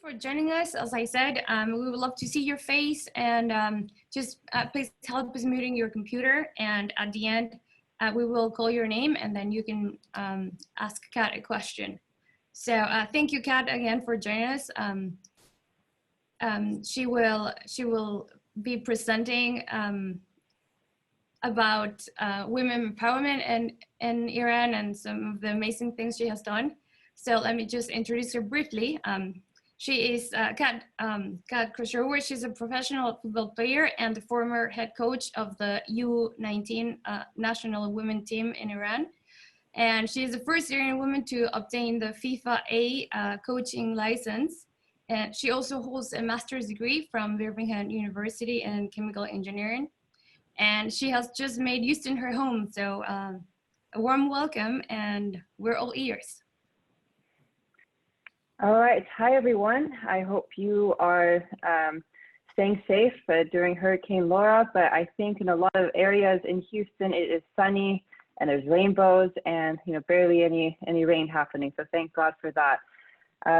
for joining us. As I said, we would love to see your face, and just please help us muting your computer. And at the end, we will call your name, and then you can ask Kat a question. So thank you, Kat, again for joining us. She will be presenting about women empowerment in Iran and some of the amazing things she has done. So let me just introduce her briefly. She is Kat Khosrowyar. She's a professional football player and the former head coach of the U19 national women team in Iran. And she is the first Iranian woman to obtain the FIFA A coaching license. And she also holds a master's degree from Birmingham University in chemical engineering. And she has just made Houston her home. So a warm welcome, and we're all ears. All right. Hi, everyone. I hope you are staying safe during Hurricane Laura, but I think in a lot of areas in Houston, it is sunny and there's rainbows and barely any rain happening. So thank God for that.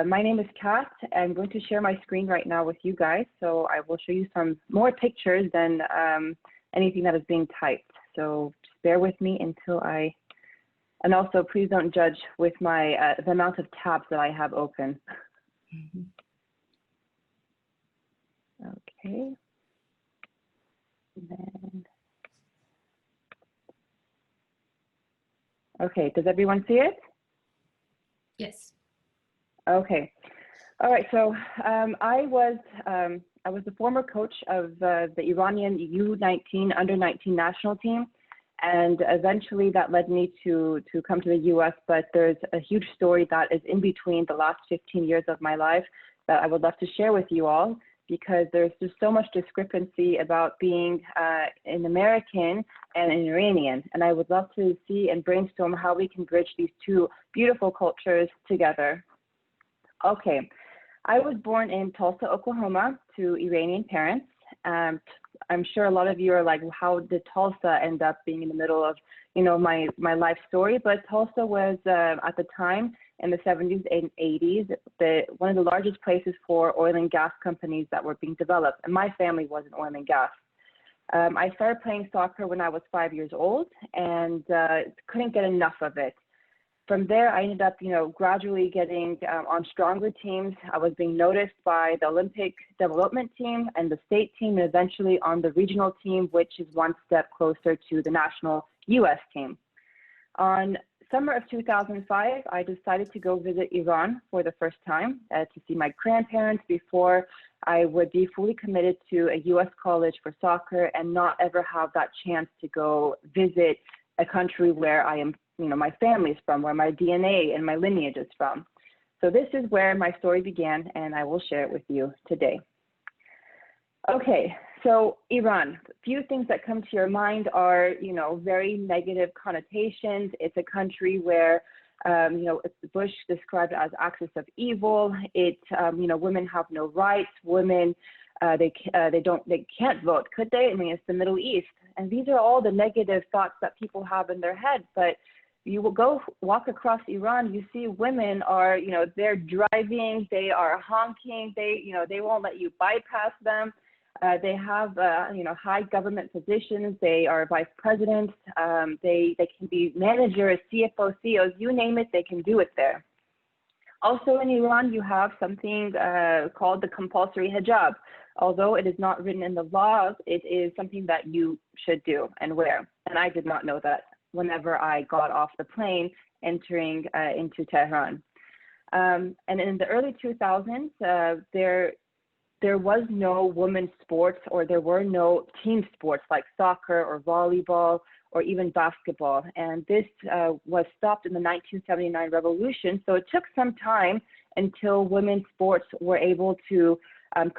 My name is Kat. I'm going to share my screen right now with you guys. So I will show you some more pictures than anything that is being typed. So just bear with me until and also please don't judge with my the amount of tabs that I have open. Okay. Then, okay, does everyone see it? Yes. Okay. All right. So I was the former coach of the Iranian U19 under-19 national team, and eventually that led me to come to the U.S. But there's a huge story that is in between the last 15 years of my life that I would love to share with you all, because there's just so much discrepancy about being an American and an Iranian, and I would love to see and brainstorm how we can bridge these two beautiful cultures together. Okay, I was born in Tulsa, Oklahoma, to Iranian parents. I'm sure a lot of you are like, well, how did Tulsa end up being in the middle of, my life story? But Tulsa was at the time in the 70s and 80s, one of the largest places for oil and gas companies that were being developed. And my family was in oil and gas. I started playing soccer when I was 5 years old and couldn't get enough of it. From there, I ended up, gradually getting on stronger teams. I was being noticed by the Olympic development team and the state team, and eventually on the regional team, which is one step closer to the national U.S. team. On summer of 2005, I decided to go visit Iran for the first time to see my grandparents before I would be fully committed to a U.S. college for soccer and not ever have that chance to go visit a country where I am, my family is from, where my DNA and my lineage is from. So this is where my story began, and I will share it with you today. Okay, so Iran, a few things that come to your mind are, very negative connotations. It's a country where, Bush described it as axis of evil. Women have no rights. Women, they can't vote, could they? I mean, it's the Middle East. And these are all the negative thoughts that people have in their head. But you will go walk across Iran, you see women are, they're driving, they are honking, they won't let you bypass them. They have, high government positions. They are vice presidents. They can be managers, CFOs, CEOs, you name it, they can do it there. Also in Iran, you have something called the compulsory hijab. Although it is not written in the laws, it is something that you should do and wear. And I did not know that whenever I got off the plane entering into Tehran. And in the early 2000s, there was no women's sports, or there were no team sports like soccer or volleyball or even basketball. And this was stopped in the 1979 revolution. So it took some time until women's sports were able to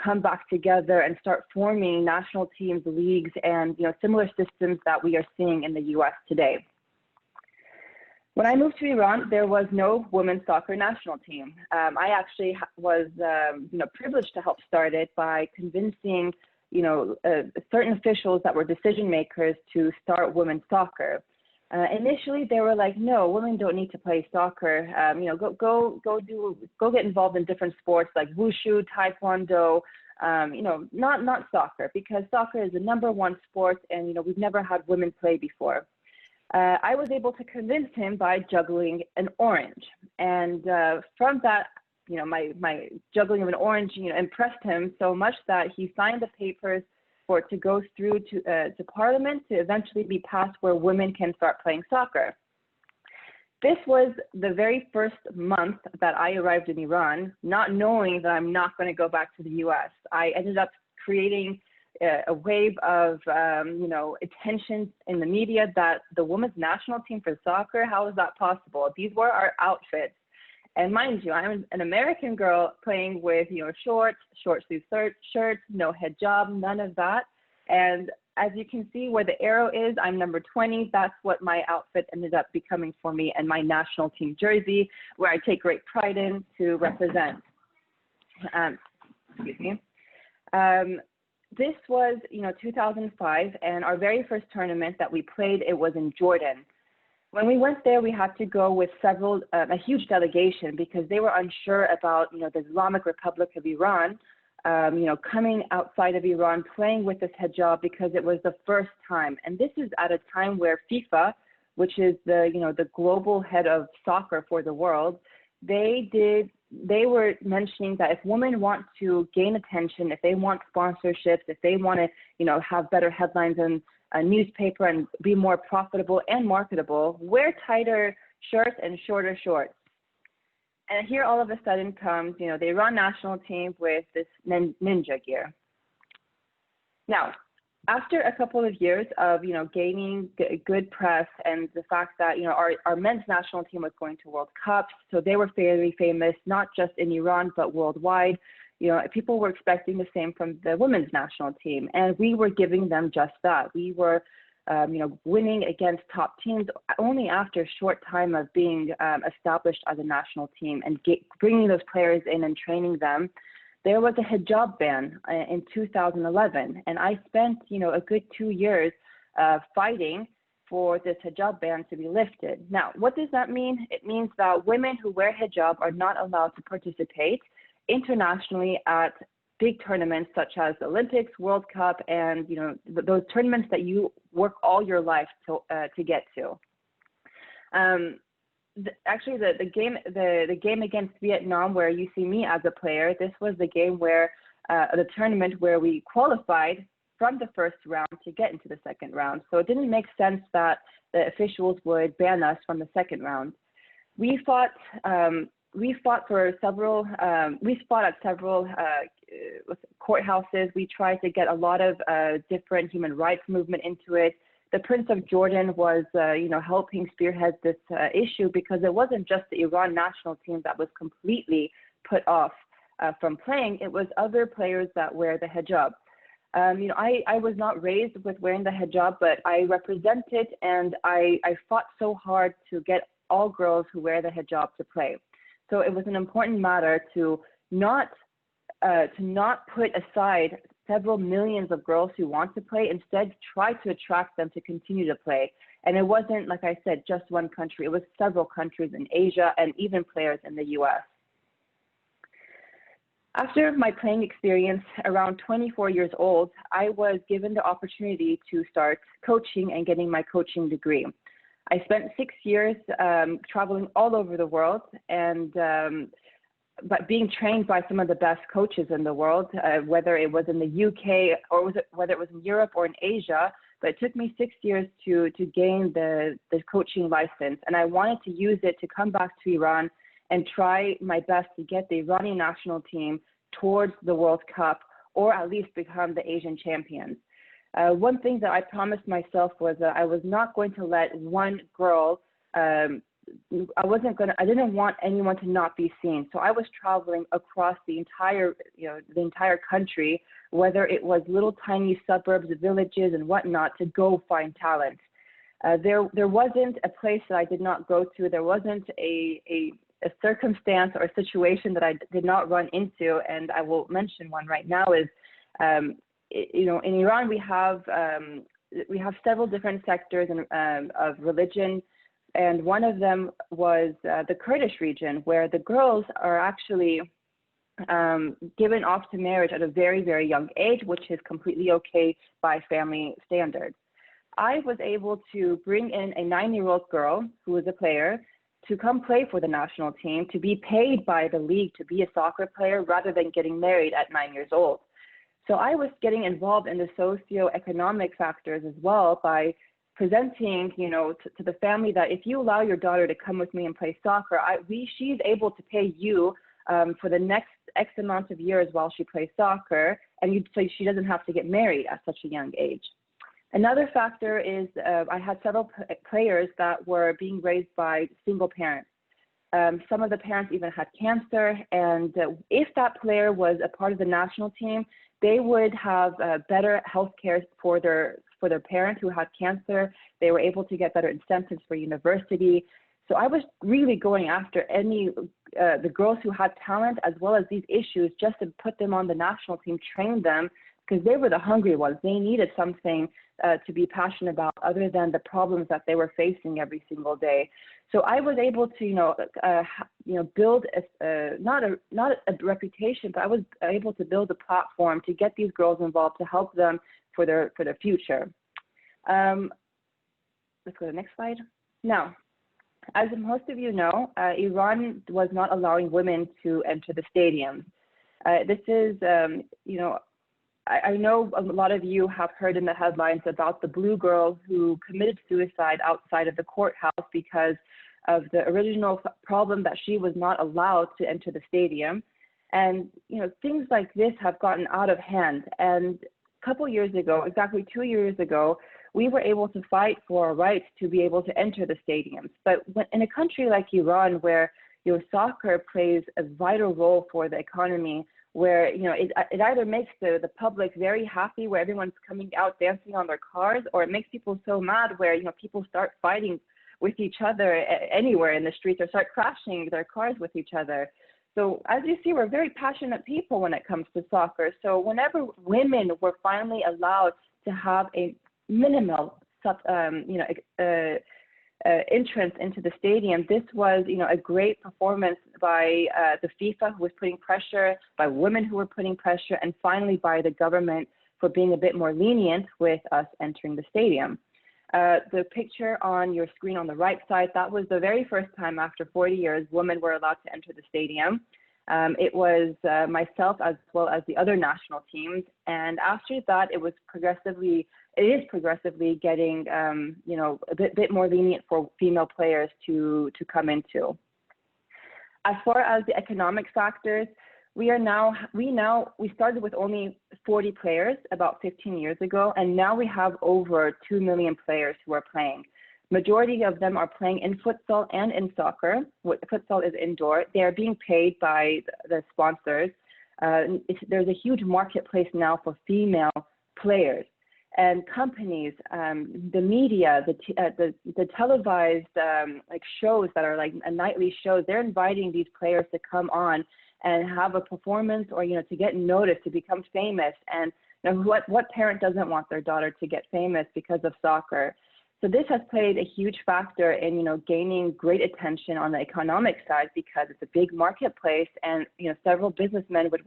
come back together and start forming national teams, leagues, and similar systems that we are seeing in the U.S. today. When I moved to Iran, there was no women's soccer national team. I actually was privileged to help start it by convincing certain officials that were decision makers to start women's soccer. Initially, they were like, no, women don't need to play soccer. You know, go get involved in different sports like wushu, taekwondo. You know, not soccer, because soccer is the #1 sport, and you know, we've never had women play before. I was able to convince him by juggling an orange, and from that, you know, my juggling of an orange, you know, impressed him so much that he signed the papers for it to go through to Parliament to eventually be passed where women can start playing soccer. This was the very first month that I arrived in Iran, not knowing that I'm not going to go back to the US. I ended up creating a wave of, you know, attention in the media that the women's national team for soccer, how is that possible? These were our outfits. And mind you, I'm an American girl playing with, you know, short sleeve shirts, no hijab, none of that. And as you can see where the arrow is, I'm number 20. That's what my outfit ended up becoming for me, and my national team jersey, where I take great pride in to represent. Excuse me. This was, you know, 2005, and our very first tournament that we played, it was in Jordan. When we went there, we had to go with a huge delegation, because they were unsure about, you know, the Islamic Republic of Iran, you know, coming outside of Iran, playing with this hijab, because it was the first time. And this is at a time where FIFA, which is the, you know, the global head of soccer for the world, they were mentioning that if women want to gain attention, if they want sponsorships, if they want to, you know, have better headlines in a newspaper and be more profitable and marketable, wear tighter shirts and shorter shorts. And here all of a sudden comes, you know, the Iran national team with this ninja gear. Now, after a couple of years of, you know, gaining good press, and the fact that, you know, our men's national team was going to World Cups, so they were fairly famous, not just in Iran, but worldwide. You know, people were expecting the same from the women's national team, and we were giving them just that. We were, you know, winning against top teams only after a short time of being established as a national team and bringing those players in and training them. There was a hijab ban in 2011, and I spent, you know, a good 2 years fighting for this hijab ban to be lifted. Now, what does that mean? It means that women who wear hijab are not allowed to participate internationally at big tournaments such as the Olympics, World Cup, and, you know, those tournaments that you work all your life to get to. Actually, the game against Vietnam, where you see me as a player, this was the game where the tournament where we qualified from the first round to get into the second round. So it didn't make sense that the officials would ban us from the second round. We fought for several. We fought at several courthouses. We tried to get a lot of different human rights movement into it. The Prince of Jordan was, you know, helping spearhead this issue, because it wasn't just the Iran national team that was completely put off from playing. It was other players that wear the hijab. You know, I was not raised with wearing the hijab, but I represented, and I fought so hard to get all girls who wear the hijab to play. So it was an important matter to not put aside several millions of girls who want to play, instead try to attract them to continue to play. And it wasn't, like I said, just one country. It was several countries in Asia and even players in the US. After my playing experience, around 24 years old, I was given the opportunity to start coaching and getting my coaching degree. I spent 6 years traveling all over the world, and but being trained by some of the best coaches in the world, whether it was in the UK or whether it was in Europe or in Asia. But it took me 6 years to gain the coaching license, and I wanted to use it to come back to Iran and try my best to get the Iranian national team towards the World Cup, or at least become the Asian champions. One thing that I promised myself was that I was not going to let one girl, I didn't want anyone to not be seen. So I was traveling across the entire country, whether it was little tiny suburbs, villages, and whatnot, to go find talent. There wasn't a place that I did not go to. There wasn't a circumstance or a situation that I did not run into, and I will mention one right now is, you know, in Iran we have we have several different sectors of religion, and one of them was the Kurdish region, where the girls are actually given off to marriage at a very, very young age, which is completely okay by family standards. I was able to bring in a 9-year-old girl who was a player to come play for the national team, to be paid by the league to be a soccer player rather than getting married at 9 years old. So I was getting involved in the socioeconomic factors as well by presenting, to the family that if you allow your daughter to come with me and play soccer, she's able to pay you for the next X amount of years while she plays soccer, and so she doesn't have to get married at such a young age. Another factor is I had several players that were being raised by single parents. Some of the parents even had cancer, and if that player was a part of the national team, they would have better health care for their parent who had cancer. They were able to get better incentives for university. So I was really going after the girls who had talent as well as these issues, just to put them on the national team, train them, because they were the hungry ones. They needed something to be passionate about other than the problems that they were facing every single day. So I was able to, build not a reputation, but I was able to build a platform to get these girls involved, to help them for their future. Let's go to the next slide. Now, as most of you know, Iran was not allowing women to enter the stadiums. This is, I know a lot of you have heard in the headlines about the blue girl who committed suicide outside of the courthouse because of the original problem that she was not allowed to enter the stadium. And, things like this have gotten out of hand. And a couple years ago, exactly 2 years ago, we were able to fight for our rights to be able to enter the stadiums. But in a country like Iran, where soccer plays a vital role for the economy, where it either makes the public very happy, where everyone's coming out dancing on their cars, or it makes people so mad where people start fighting with each other anywhere in the streets, or start crashing their cars with each other. So as you see, we're very passionate people when it comes to soccer. So whenever women were finally allowed to have a minimal entrance into the stadium, this was a great performance by the FIFA, who was putting pressure, by women who were putting pressure, and finally by the government for being a bit more lenient with us entering the stadium. The picture on your screen on the right side, that was the very first time after 40 years women were allowed to enter the stadium. It was myself as well as the other national teams, and after that it is progressively getting a bit more lenient for female players to come into. As far as the economic factors, we started with only 40 players about 15 years ago, and now we have over 2 million players who are playing. Majority of them are playing in futsal and in soccer. Futsal is indoor. They are being paid by the sponsors. There's a huge marketplace now for female players, and companies, the media, the televised shows that are like a nightly shows. They're inviting these players to come on and have a performance, or to get noticed, to become famous. And what parent doesn't want their daughter to get famous because of soccer? So this has played a huge factor in gaining great attention on the economic side, because it's a big marketplace, and several businessmen would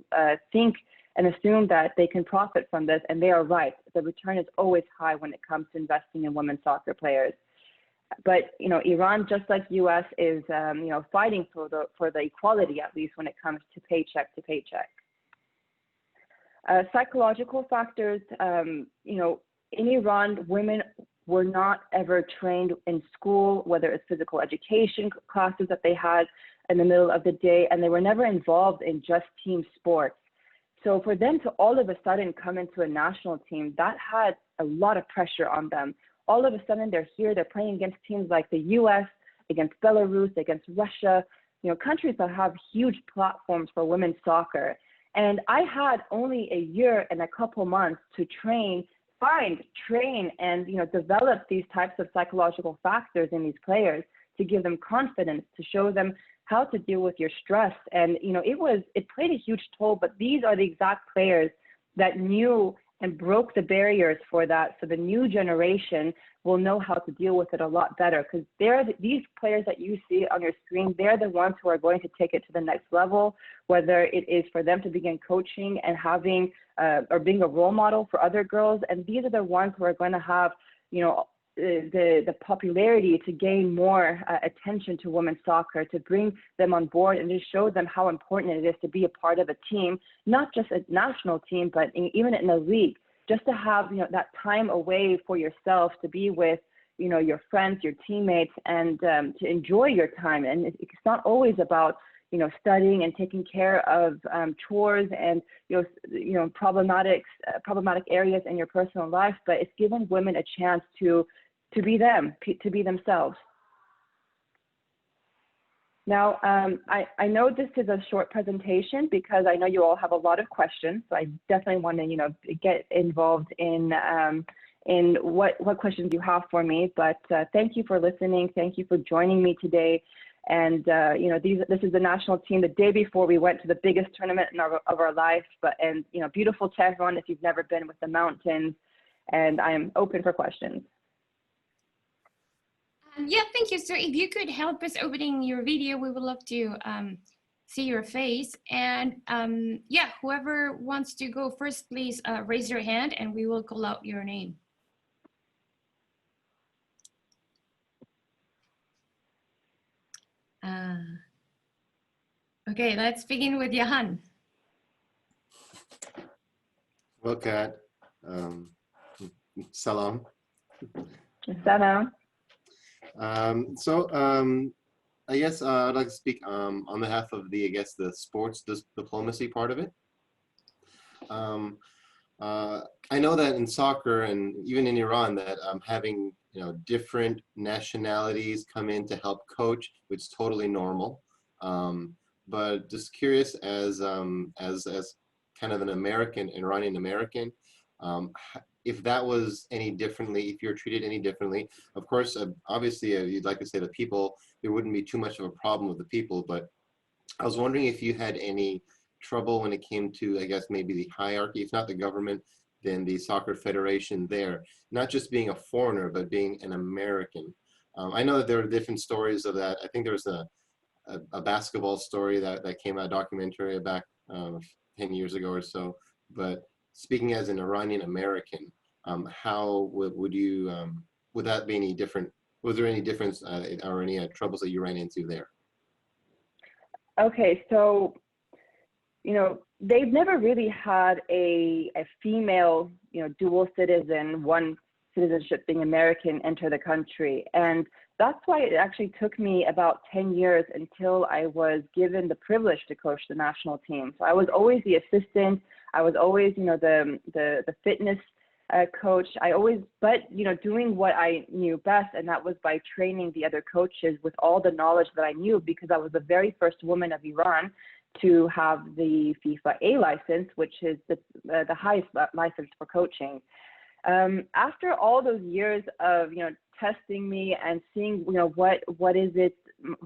think and assume that they can profit from this, and they are right. The return is always high when it comes to investing in women soccer players. But Iran, just like U.S., is fighting for the equality, at least when it comes to paycheck to paycheck. Psychological factors, in Iran, women were not ever trained in school, whether it's physical education classes that they had in the middle of the day, and they were never involved in just team sports. So for them to all of a sudden come into a national team, that had a lot of pressure on them. All of a sudden they're here, they're playing against teams like the US, against Belarus, against Russia, countries that have huge platforms for women's soccer. And I had only a year and a couple months to train and develop these types of psychological factors in these players, to give them confidence, to show them how to deal with your stress. And it played a huge toll, but these are the exact players that knew and broke the barriers for that. So the new generation will know how to deal with it a lot better, because these players that you see on your screen, they're the ones who are going to take it to the next level, whether it is for them to begin coaching and having or being a role model for other girls. And these are the ones who are going to have, the popularity to gain more attention to women's soccer, to bring them on board and to show them how important it is to be a part of a team, not just a national team, but even in a league, just to have, that time away for yourself, to be with, your friends, your teammates, and to enjoy your time. And it's not always about, studying and taking care of chores and, problematic areas in your personal life, but it's giving women a chance to be them, to be themselves. Now, I know this is a short presentation because I know you all have a lot of questions, so I definitely want to, get involved in what questions you have for me. But thank you for listening. Thank you for joining me today. And this is the national team the day before we went to the biggest tournament of our life. And beautiful Tehran if you've never been, with the mountains. And I am open for questions. Yeah, thank you. So if you could help us opening your video, we would love to see your face. And yeah, whoever wants to go first, please raise your hand and we will call out your name. Okay, let's begin with Johan. Well, Kat, salam. Salam. I guess I'd like to speak on behalf of the sports diplomacy part of it. I know that in soccer and even in Iran that having different nationalities come in to help coach, which is totally normal. But just curious, as kind of an American, Iranian American, if that was any differently, if you're treated any differently. Of course, obviously, you'd like to say the people, there wouldn't be too much of a problem with the people, but I was wondering if you had any trouble when it came to, I guess, maybe the hierarchy, if not the government, then the soccer federation there, not just being a foreigner, but being an American. I know that there are different stories of that. I think there was a basketball story that came out, a documentary back 10 years ago or so, but speaking as an Iranian American, how would you, would that be any different? Was there any difference or any troubles that you ran into there? Okay, so, they've never really had a female, dual citizen, one citizenship being American, enter the country. And that's why it actually took me about 10 years until I was given the privilege to coach the national team. So I was always the assistant. I was always, the fitness coach. But doing what I knew best, and that was by training the other coaches with all the knowledge that I knew, because I was the very first woman of Iran to have the FIFA A license, which is the highest license for coaching. After all those years of testing me and seeing what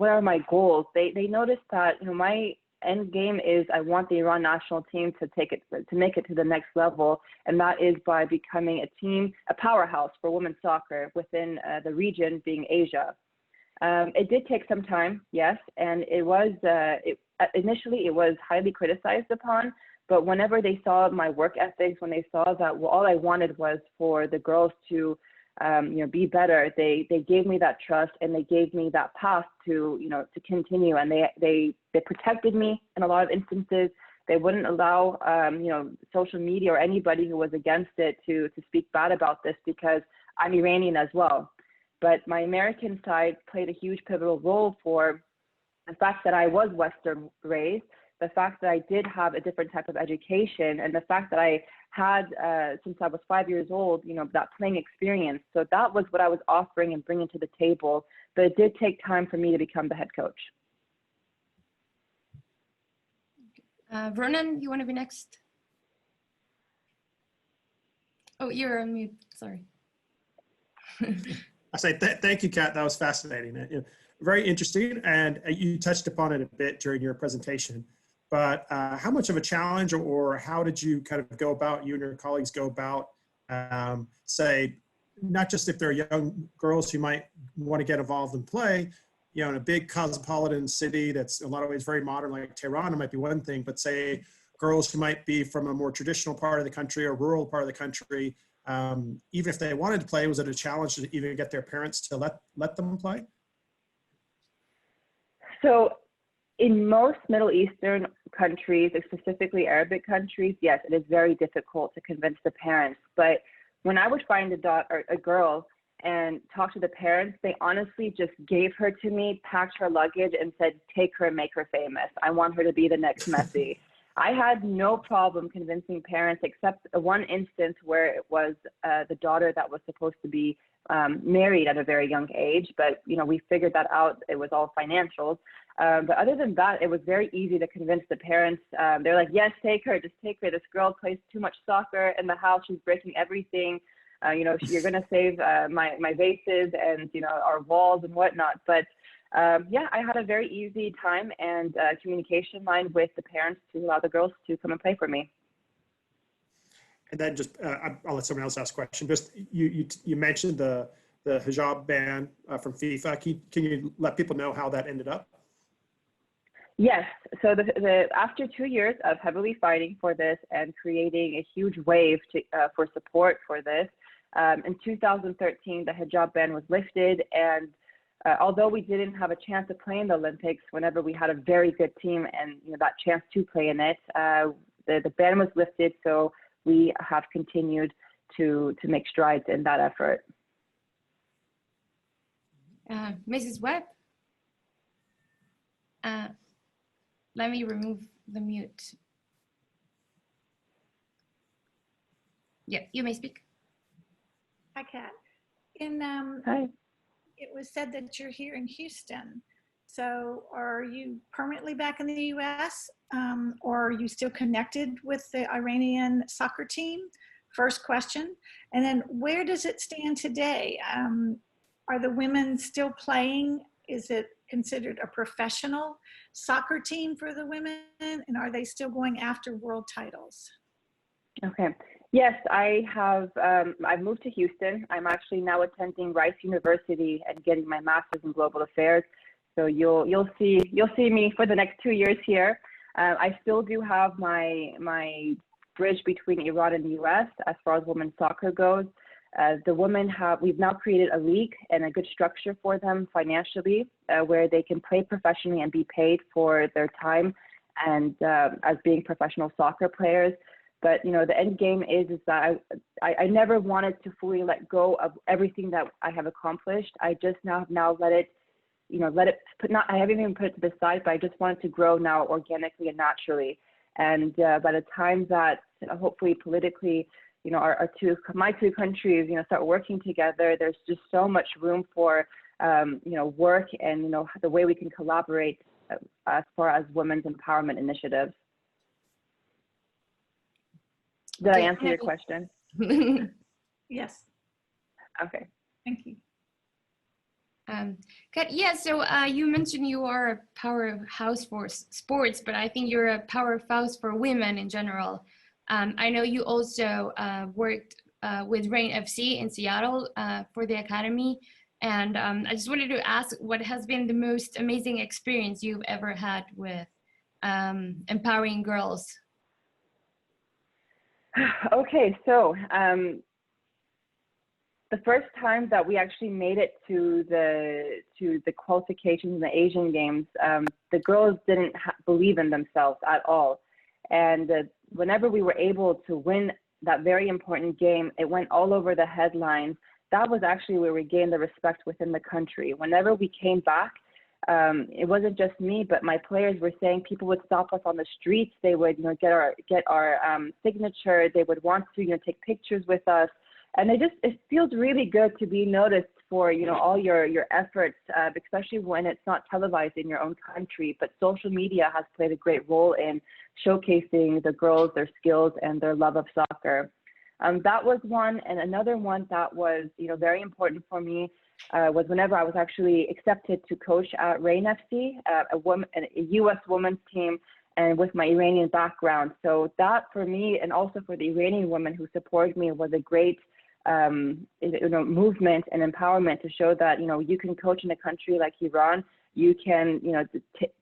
are my goals, they noticed that my end game is I want the Iran national team to make it to the next level, and that is by becoming a powerhouse for women's soccer within the region, being Asia. It did take some time, yes, and initially it was highly criticized upon, but whenever they saw my work ethics, when they saw that all I wanted was for the girls to be better, they gave me that trust and they gave me that path to continue, and they protected me in a lot of instances. They wouldn't allow social media or anybody who was against it to speak bad about this, because I'm Iranian as well. But my American side played a huge pivotal role for the fact that I was Western raised, the fact that I did have a different type of education, and the fact that I had, since I was 5 years old, that playing experience. So that was what I was offering and bringing to the table. But it did take time for me to become the head coach. Ronan, you want to be next? Oh, you're on mute, sorry. I say thank you, Kat. That was fascinating. Very interesting, and you touched upon it a bit during your presentation. but how much of a challenge, or how did you kind of go about, you and your colleagues go about, say, not just if they're young girls who might want to get involved and play, you know, in a big cosmopolitan city that's in a lot of ways very modern, like Tehran, it might be one thing, but say girls who might be from a more traditional part of the country or rural part of the country, even if they wanted to play, was it a challenge to even get their parents to let them play? So in most Middle Eastern countries, specifically Arabic countries, yes, it is very difficult to convince the parents. But when I would find a girl and talk to the parents, they honestly just gave her to me, packed her luggage, and said, take her and make her famous. I want her to be the next Messi. I had no problem convincing parents, except one instance where it was the daughter that was supposed to be married at a very young age. But, you know, we figured that out. It was all financials. But other than that, it was very easy to convince the parents. They're like, yes, take her, just take her. This girl plays too much soccer in the house. She's breaking everything. You know, you're going to save my vases and, you know, our walls and whatnot. But yeah, I had a very easy time and communication line with the parents to allow the girls to come and play for me. And then just, I'll let someone else ask a question. Just, you mentioned the hijab ban from FIFA. Can you let people know how that ended up? Yes. So after 2 years of heavily fighting for this and creating a huge wave for support for this, in 2013, the hijab ban was lifted. And although we didn't have a chance to play in the Olympics, whenever we had a very good team and, you know, that chance to play in it, the ban was lifted. So we have continued to make strides in that effort. Mrs. Webb? Let me remove the mute. Yeah, you may speak. Hi, Kat. Hi. It was said that you're here in Houston. So are you permanently back in the US, or are you still connected with the Iranian soccer team? First question. And then where does it stand today? Are the women still playing? Is it considered a professional soccer team for the women? And are they still going after world titles? Okay. Yes, I have. I've moved to Houston. I'm actually now attending Rice University and getting my master's in global affairs. So you'll see me for the next 2 years here. I still do have my bridge between Iran and the U.S. as far as women's soccer goes. The women we've now created a league and a good structure for them financially, where they can play professionally and be paid for their time and as being professional soccer players. But, you know, the end game is that I never wanted to fully let go of everything that I have accomplished. I just now let it, you know, I haven't even put it to the side, but I just wanted to grow now organically and naturally. And by the time that hopefully politically, you know, my two countries, you know, start working together, there's just so much room for, you know, work and, you know, the way we can collaborate as far as women's empowerment initiatives. Did I answer your question? Yes. Okay. Thank you. Kat, yeah, so you mentioned you are a powerhouse for sports, but I think you're a powerhouse for women in general. I know you also worked with Rain FC in Seattle for the academy. And I just wanted to ask, what has been the most amazing experience you've ever had with empowering girls? Okay, so the first time that we actually made it to the qualifications in the Asian Games, the girls didn't believe in themselves at all. And whenever we were able to win that very important game, it went all over the headlines. That was actually where we gained the respect within the country. Whenever we came back, it wasn't just me, but my players were saying people would stop us on the streets. They would, you know, get our signature. They would want to, you know, take pictures with us. And it feels really good to be noticed for, you know, all your efforts, especially when it's not televised in your own country. But social media has played a great role in showcasing the girls, their skills, and their love of soccer. That was one. And another one that was, you know, very important for me was whenever I was actually accepted to coach at Rain FC, a U.S. women's team. and with my Iranian background. So that for me, and also for the Iranian women who supported me, was a great movement and empowerment to show that, you can coach in a country like Iran. You can,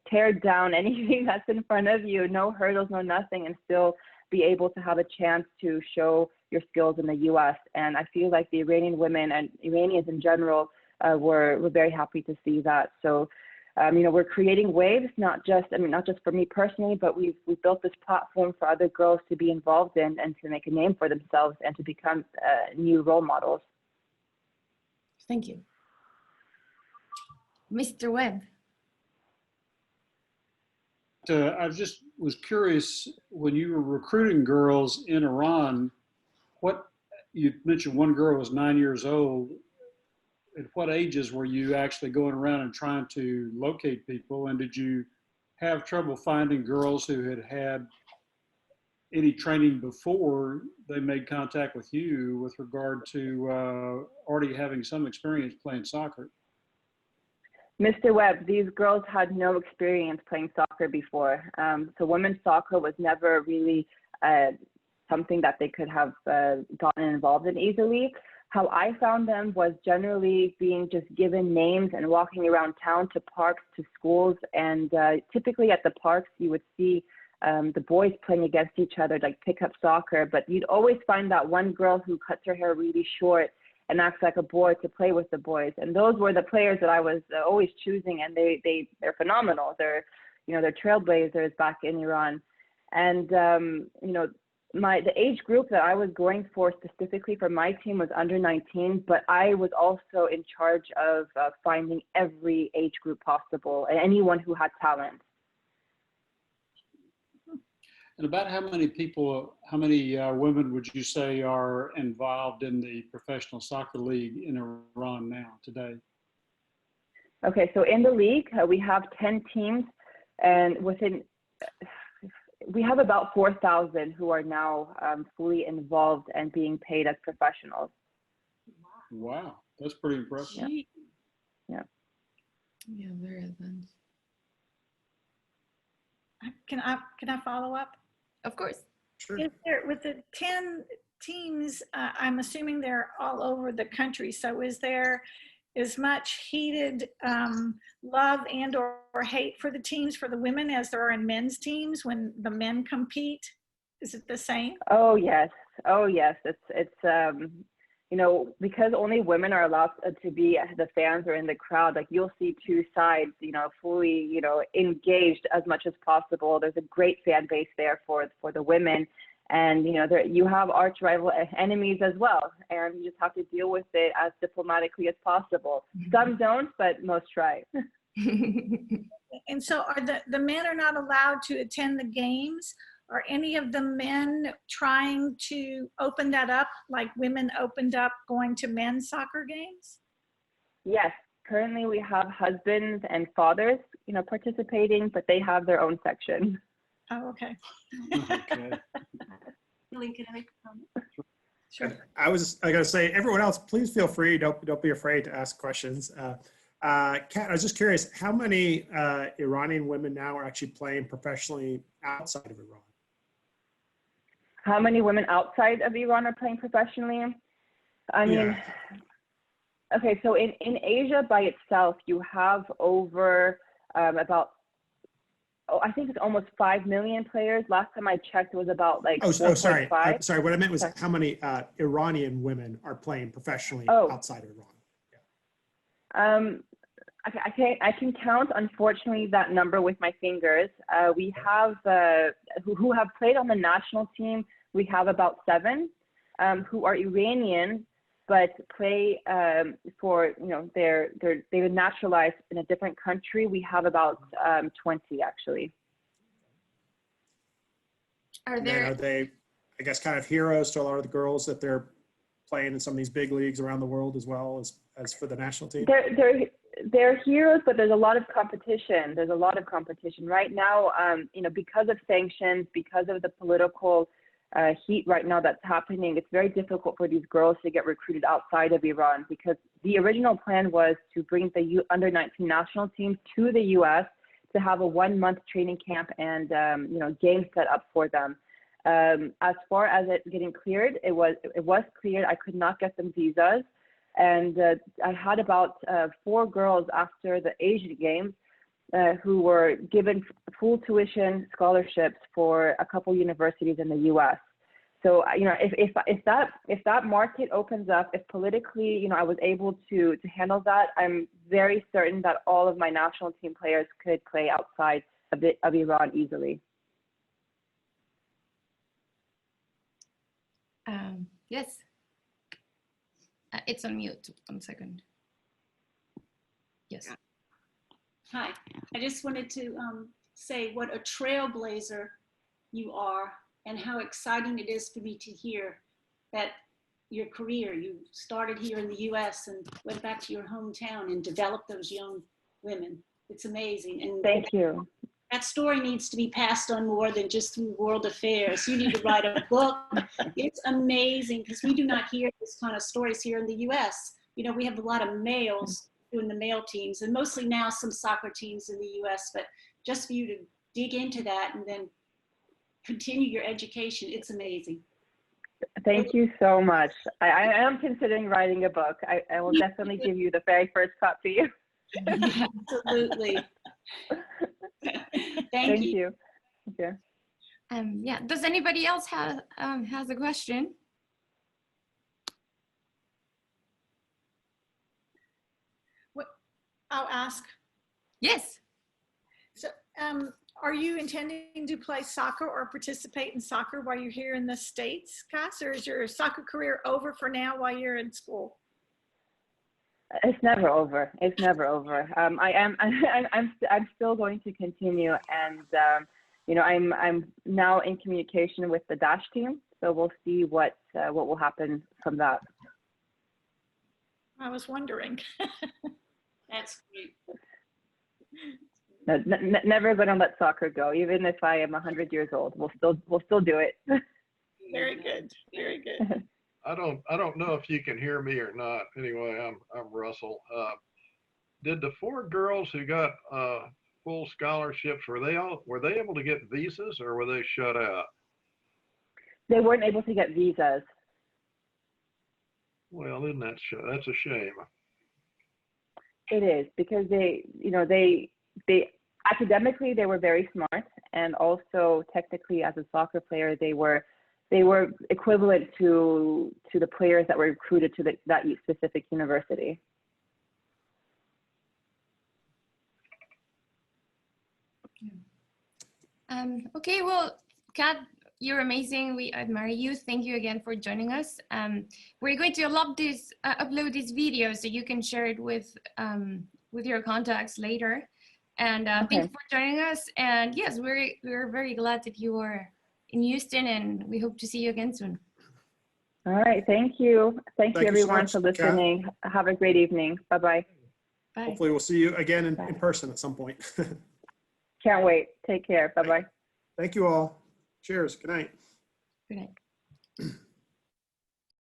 tear down anything that's in front of you, no hurdles, no nothing, and still be able to have a chance to show your skills in the U.S. And I feel like the Iranian women and Iranians in general were very happy to see that. So, we're creating waves, not just for me personally, but we've built this platform for other girls to be involved in and to make a name for themselves and to become new role models. Thank you. Mr. Webb. I just was curious, when you were recruiting girls in Iran, you mentioned one girl was 9 years old. At what ages were you actually going around and trying to locate people? And did you have trouble finding girls who had any training before they made contact with you with regard to already having some experience playing soccer? Mr. Webb, these girls had no experience playing soccer before. So women's soccer was never really something that they could have gotten involved in easily. How I found them was generally being just given names and walking around town to parks, to schools. And typically at the parks, you would see the boys playing against each other, like pickup soccer. But you'd always find that one girl who cuts her hair really short and acts like a boy to play with the boys. And those were the players that I was always choosing. And they're phenomenal. They're trailblazers back in Iran. And, the age group that I was going for specifically for my team was under 19, but I was also in charge of finding every age group possible and anyone who had talent. And about how many women would you say are involved in the professional soccer league in Iran now, today? Okay, so in the league, we have 10 teams, and we have about 4,000 who are now fully involved and being paid as professionals. Wow, that's pretty impressive. Yeah. Yeah, very advanced. Can I follow up? Of course. Sure. Is there, with the 10 teams, I'm assuming they're all over the country. So is there as much heated love and or hate for the teams for the women as there are in men's teams when the men compete? Is it the same? Oh yes. It's because only women are allowed to be the fans or in the crowd. Like you'll see two sides, fully, engaged as much as possible. There's a great fan base there for the women. And, you have arch rival enemies as well. And you just have to deal with it as diplomatically as possible. Some don't, but most try. And so are the men are not allowed to attend the games? Are any of the men trying to open that up, like women opened up going to men's soccer games? Yes. Currently, we have husbands and fathers, participating, but they have their own section. Oh, okay. Okay. Can I make a comment? Sure. I gotta say, everyone else, please feel free. Don't be afraid to ask questions. Kat, I was just curious, how many Iranian women now are actually playing professionally outside of Iran? How many women outside of Iran are playing professionally? Okay, so in Asia by itself, you have over I think it's almost 5 million players. Last time I checked, it was about like 4.5. Sorry. What I meant was how many Iranian women are playing professionally outside of Iran? I can count, unfortunately, that number with my fingers. We have who have played on the national team. We have about 7 who are Iranian, but play for they're naturalized in a different country. We have about 20 actually. Are they, I guess, kind of heroes to a lot of the girls that they're playing in some of these big leagues around the world as well as for the national team? They're heroes, but there's a lot of competition. There's a lot of competition right now. Because of sanctions, because of the political heat right now that's happening, it's very difficult for these girls to get recruited outside of Iran, because the original plan was to bring the under-19 national team to the U.S. to have a 1-month training camp and games set up for them. As far as it getting cleared, it was cleared. I could not get them visas, and I had about 4 girls after the Asian Games who were given full tuition scholarships for a couple universities in the U.S. So if that market opens up, if politically I was able to handle that, I'm very certain that all of my national team players could play outside of Iran easily. Yes. It's on mute. 1 second. Yes. Hi, I just wanted to say what a trailblazer you are and how exciting it is for me to hear that your career, you started here in the US and went back to your hometown and developed those young women. It's amazing. And thank you. That story needs to be passed on more than just through World Affairs. You need to write a book. It's amazing because we do not hear this kind of stories here in the US. We have a lot of males doing the male teams and mostly now some soccer teams in the US, but just for you to dig into that and then continue your education, it's amazing. Thank you so much. I am considering writing a book. I will definitely give you the very first copy. Absolutely. Thank you. Okay. Yeah. Does anybody else has a question? I'll ask. Yes. So, are you intending to play soccer or participate in soccer while you're here in the States, Cass, or is your soccer career over for now while you're in school? It's never over. It's never over. I'm still going to continue, and I'm now in communication with the Dash team, so we'll see what will happen from that. I was wondering. That's great. Never going to let soccer go, even if I am 100 years old. We'll still do it. Very good. Very good. I don't know if you can hear me or not. Anyway, I'm Russell. Did the 4 girls who got full scholarships, were they able to get visas or were they shut out? They weren't able to get visas. Well, that's a shame. It is, because they academically they were very smart, and also technically as a soccer player they were equivalent to the players that were recruited to that specific university. Okay, well, Kat, you're amazing. We admire you. Thank you again for joining us. We're going to upload this video so you can share it with your contacts later. And Okay. Thanks for joining us. And yes, we're very glad that you are in Houston, and we hope to see you again soon. All right, thank you. Thank you so everyone much, for Kat. listening. Have a great evening. Bye-bye. Bye. Hopefully we'll see you again in person at some point. Can't wait. Take care. Bye-bye. Thank you all. Cheers. Good night. Good night.